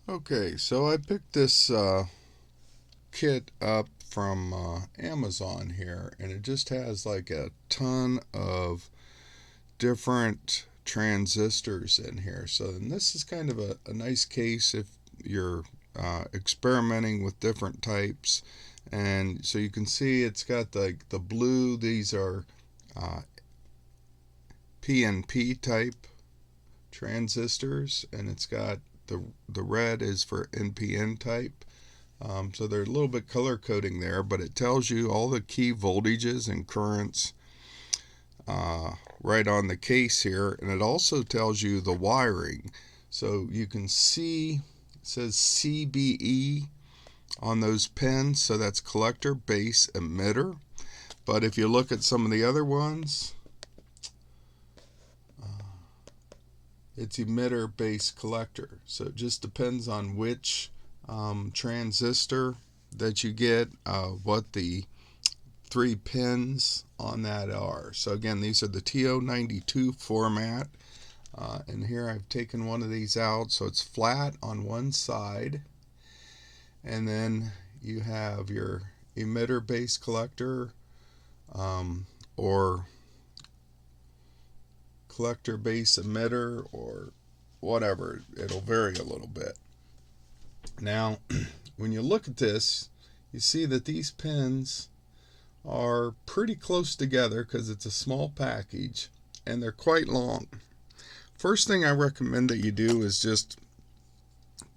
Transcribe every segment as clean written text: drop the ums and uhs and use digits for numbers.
Okay, so I picked this kit up from Amazon here, and it just has like a ton of different transistors in here. So, and this is kind of a nice case if you're experimenting with different types. And so you can see it's got the blue, these are uh, PNP type transistors, and it's got the red is for NPN type. So they're a little bit color coding there, but it tells you all the key voltages and currents right on the case here, and it also tells you the wiring. So you can see it says CBE on those pins, so that's collector, base, emitter. But if you look at some of the other ones, it's emitter, base, collector. So it just depends on which transistor that you get, what the 3 pins on that are. So again, these are the TO92 format. And here I've taken one of these out, so it's flat on one side. And then you have your emitter, base, collector, or collector, base, emitter, or whatever. It'll vary a little bit. Now, when you look at this, you see that these pins are pretty close together because it's a small package and they're quite long. First thing I recommend that you do is just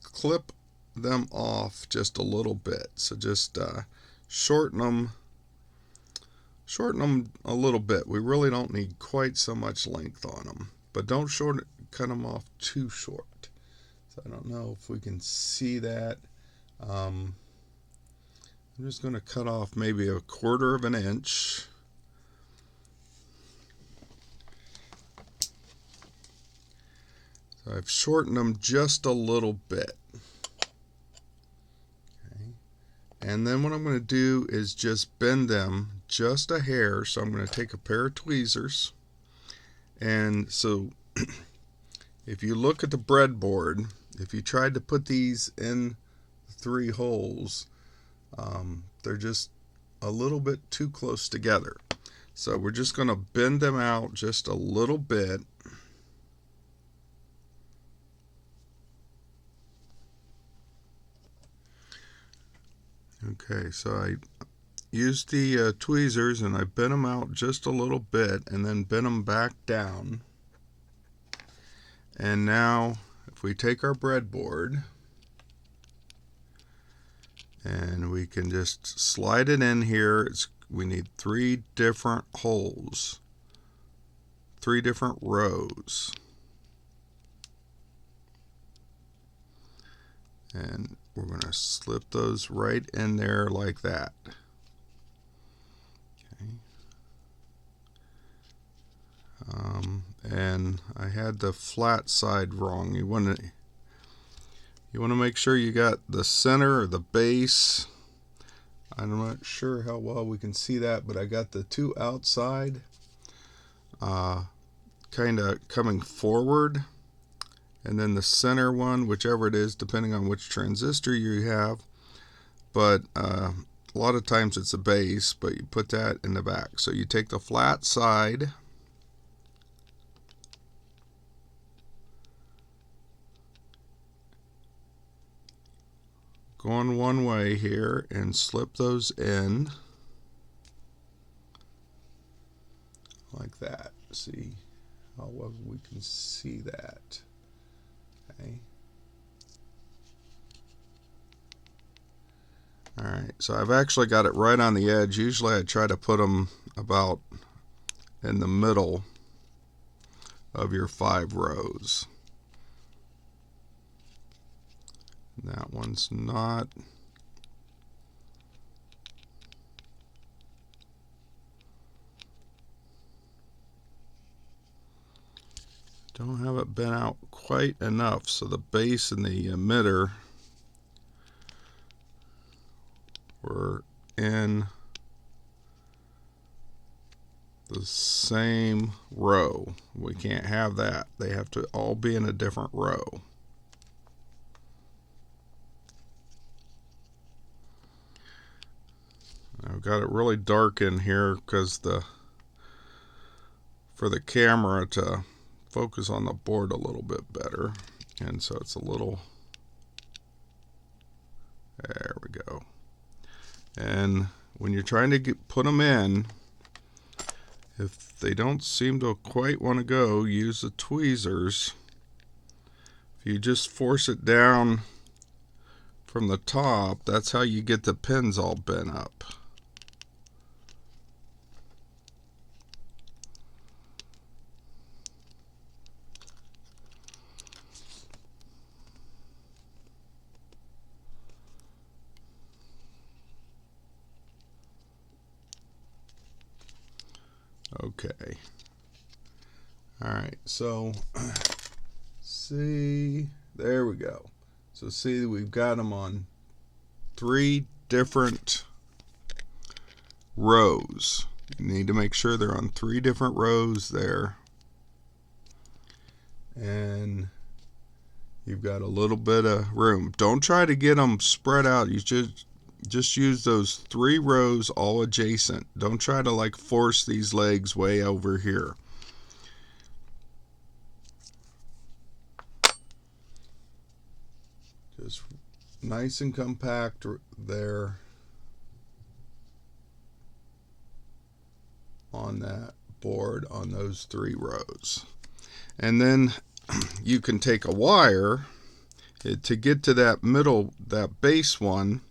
clip them off just a little bit. So just shorten them a little bit. We really don't need quite so much length on them, but don't cut them off too short. So I don't know if we can see that. I'm just going to cut off maybe 1/4 of an inch. So I've shortened them just a little bit. Okay. And then what I'm going to do is just bend them just a hair. So I'm going to take a pair of tweezers. And so if you look at the breadboard, if you tried to put these in 3 holes, they're just a little bit too close together. So we're just going to bend them out just a little bit. Okay, so I used the tweezers and I bent them out just a little bit and then bent them back down. And now if we take our breadboard and we can just slide it in here, we need 3 different holes, 3 different rows. And we're going to slip those right in there like that. Okay. And I had the flat side wrong. You want to make sure you got the center or the base. I'm not sure how well we can see that, but I got the 2 outside kind of coming forward, and then the center one, whichever it is, depending on which transistor you have. But a lot of times it's a base, but you put that in the back. So you take the flat side, going one way here, and slip those in like that. See how well we can see that. Okay. Alright, so I've actually got it right on the edge. Usually I try to put them about in the middle of your 5 rows. That one's not. Don't have it bent out quite enough, so the base and the emitter were in the same row. We can't have that. They have to all be in a different row. got it really dark in here because for the camera to focus on the board a little bit better, and so it's a little, there we go. And when you're trying to put them in, if they don't seem to quite want to go, use the tweezers. If you just force it down from the top, that's how you get the pins all bent up. Okay. Alright, so see, there we go. So see, we've got them on 3 different rows. You need to make sure they're on 3 different rows there. And you've got a little bit of room. Don't try to get them spread out. You just use those 3 rows all adjacent. Don't try to like force these legs way over here. Just nice and compact there on that board on those 3 rows. And then you can take a wire to get to that middle, that base one.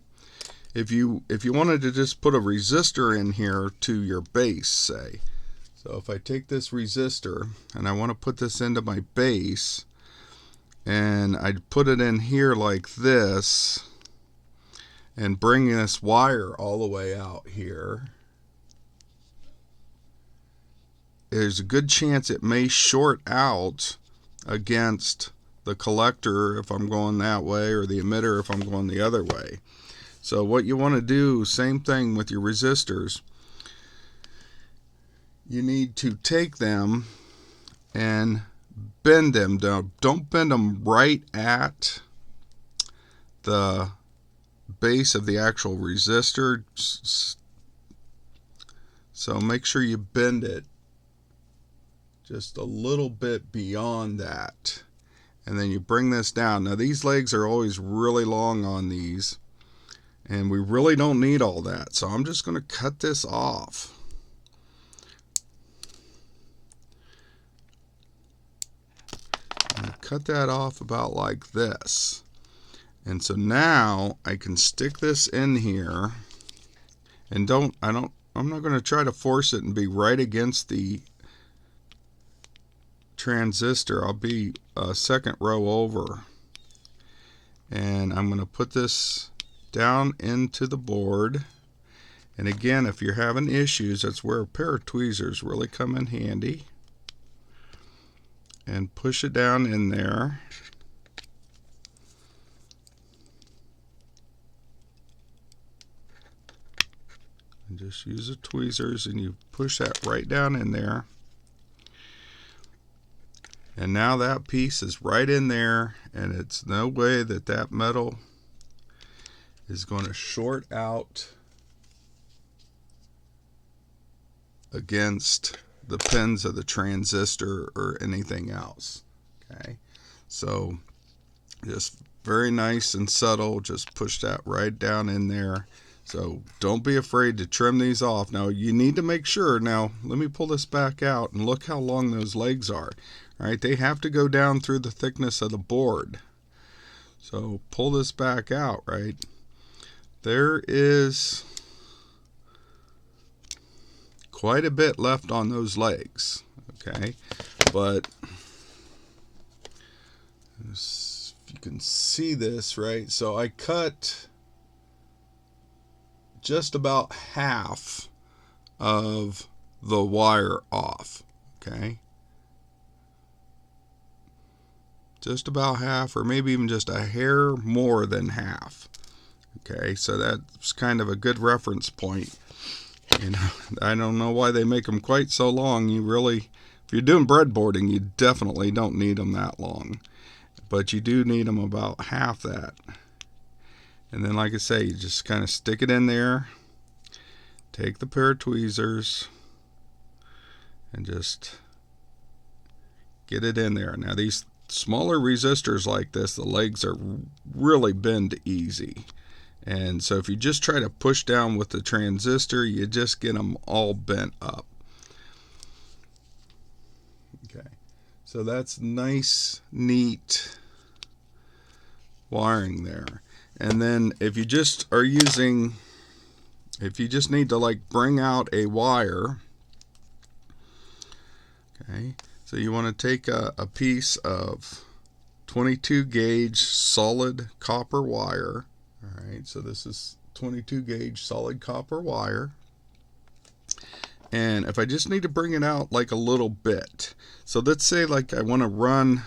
If you wanted to just put a resistor in here to your base, say. So if I take this resistor and I want to put this into my base, and I'd put it in here like this and bring this wire all the way out here, there's a good chance it may short out against the collector if I'm going that way, or the emitter if I'm going the other way. So what you want to do, same thing with your resistors, you need to take them and bend them down. Don't bend them right at the base of the actual resistor. So make sure you bend it just a little bit beyond that. And then you bring this down. Now these legs are always really long on these, and we really don't need all that. So I'm just going to cut this off. Cut that off about like this. And so now I can stick this in here, and I'm not going to try to force it and be right against the transistor. I'll be a second row over, and I'm going to put this down into the board. And again, if you're having issues, that's where a pair of tweezers really come in handy. And push it down in there. And just use the tweezers and you push that right down in there. And now that piece is right in there, and it's no way that that metal is going to short out against the pins of the transistor or anything else. Okay, so just very nice and subtle, just push that right down in there. So don't be afraid to trim these off. Now you need to make sure, now let me pull this back out and look how long those legs are. All right, they have to go down through the thickness of the board. So pull this back out, right? There is quite a bit left on those legs, okay? But if you can see this, right? So I cut just about half of the wire off, okay? Just about half, or maybe even just a hair more than half. Okay, so that's kind of a good reference point. You know, I don't know why they make them quite so long. You really, if you're doing breadboarding, you definitely don't need them that long. But you do need them about half that. And then, like I say, you just kind of stick it in there. take the pair of tweezers and just get it in there. Now these smaller resistors like this, the legs are really bend easy. And so if you just try to push down with the transistor, you just get them all bent up. Okay, so that's nice, neat wiring there. And then if you just are using, if you just need to like bring out a wire, okay, so you want to take a piece of 22 gauge solid copper wire. All right, so this is 22 gauge solid copper wire. And if I just need to bring it out like a little bit, so let's say like I want to run,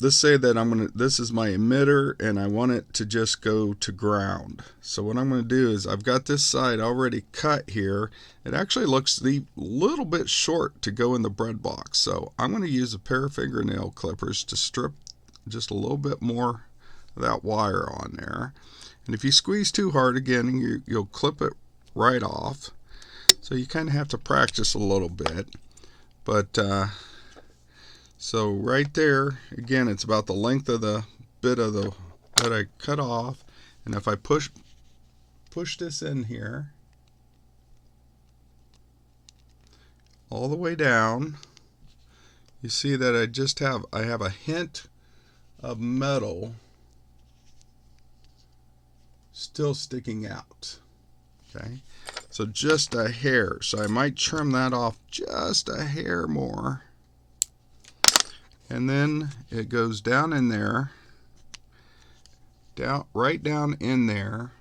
let's say that this is my emitter and I want it to just go to ground. So what I'm going to do is I've got this side already cut here. It actually looks a little bit short to go in the bread box. So I'm going to use a pair of fingernail clippers to strip just a little bit more of that wire on there. And if you squeeze too hard again, you'll clip it right off. So you kind of have to practice a little bit. But so right there, again, it's about the length of the bit of the that I cut off. And if I push this in here all the way down, you see that I have a hint of metal still sticking out. Okay, so just a hair. So I might trim that off just a hair more. And then it goes down in there, right down in there,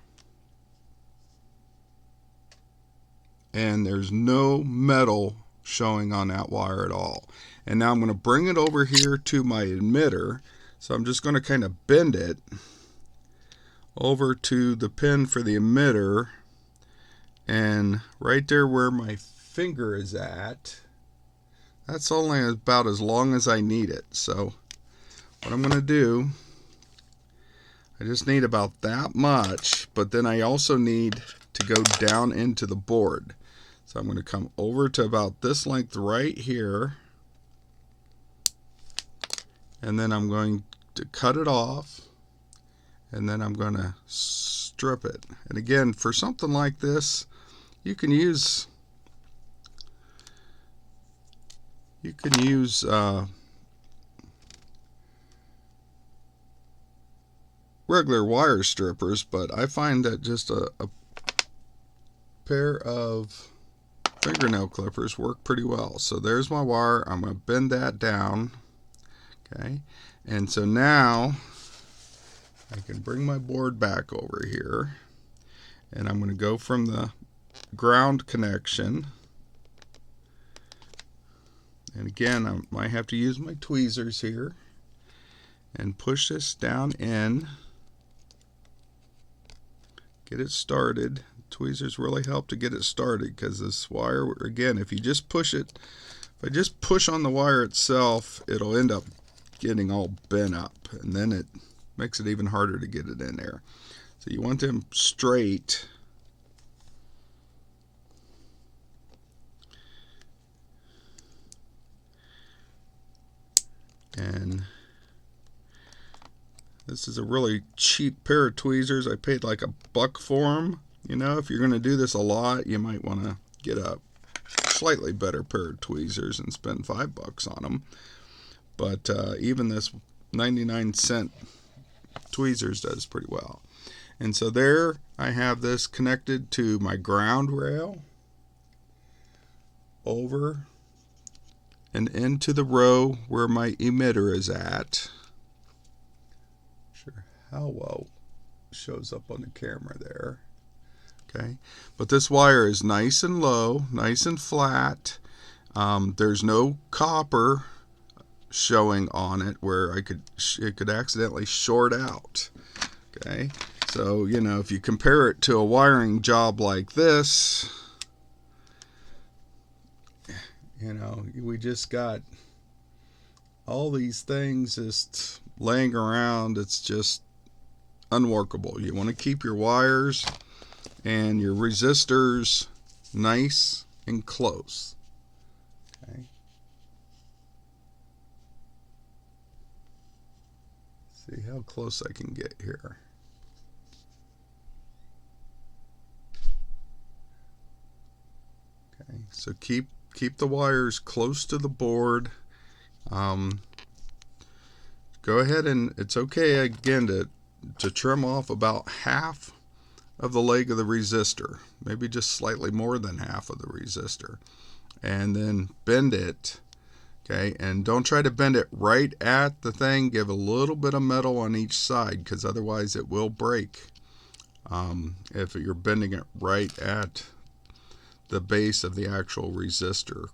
and there's no metal showing on that wire at all. And now I'm going to bring it over here to my emitter. So I'm just going to kind of bend it over to the pin for the emitter, and right there where my finger is at, that's only about as long as I need it. So what I'm going to do, I just need about that much, but then I also need to go down into the board. So I'm going to come over to about this length right here, and then I'm going to cut it off, and then I'm going to strip it. And again, for something like this, you can use regular wire strippers, but I find that just a pair of fingernail clippers work pretty well. So there's my wire. I'm going to bend that down. Okay, and so now I can bring my board back over here, and I'm going to go from the ground connection. And again, I might have to use my tweezers here and push this down in, get it started. Tweezers really help to get it started, because this wire, again, if you just push it, if I just push on the wire itself, it'll end up getting all bent up, and then it makes it even harder to get it in there. So you want them straight. And this is a really cheap pair of tweezers. I paid like $1 for them. You know, if you're going to do this a lot, you might want to get a slightly better pair of tweezers and spend $5 on them. But even this 99-cent tweezers does pretty well. And so there I have this connected to my ground rail, over and into the row where my emitter is at. Not sure how well it shows up on the camera there. Okay, but this wire is nice and low, nice and flat. There's no copper showing on it where it could accidentally short out. Okay, so you know, if you compare it to a wiring job like this, you know, we just got all these things just laying around. It's just unworkable. You want to keep your wires and your resistors nice and close. Okay. See how close I can get here. Okay, so keep the wires close to the board. Go ahead, and it's okay again to trim off about half of the leg of the resistor, maybe just slightly more than half of the resistor, and then bend it. Okay, and don't try to bend it right at the thing. Give a little bit of metal on each side, because otherwise it will break if you're bending it right at the base of the actual resistor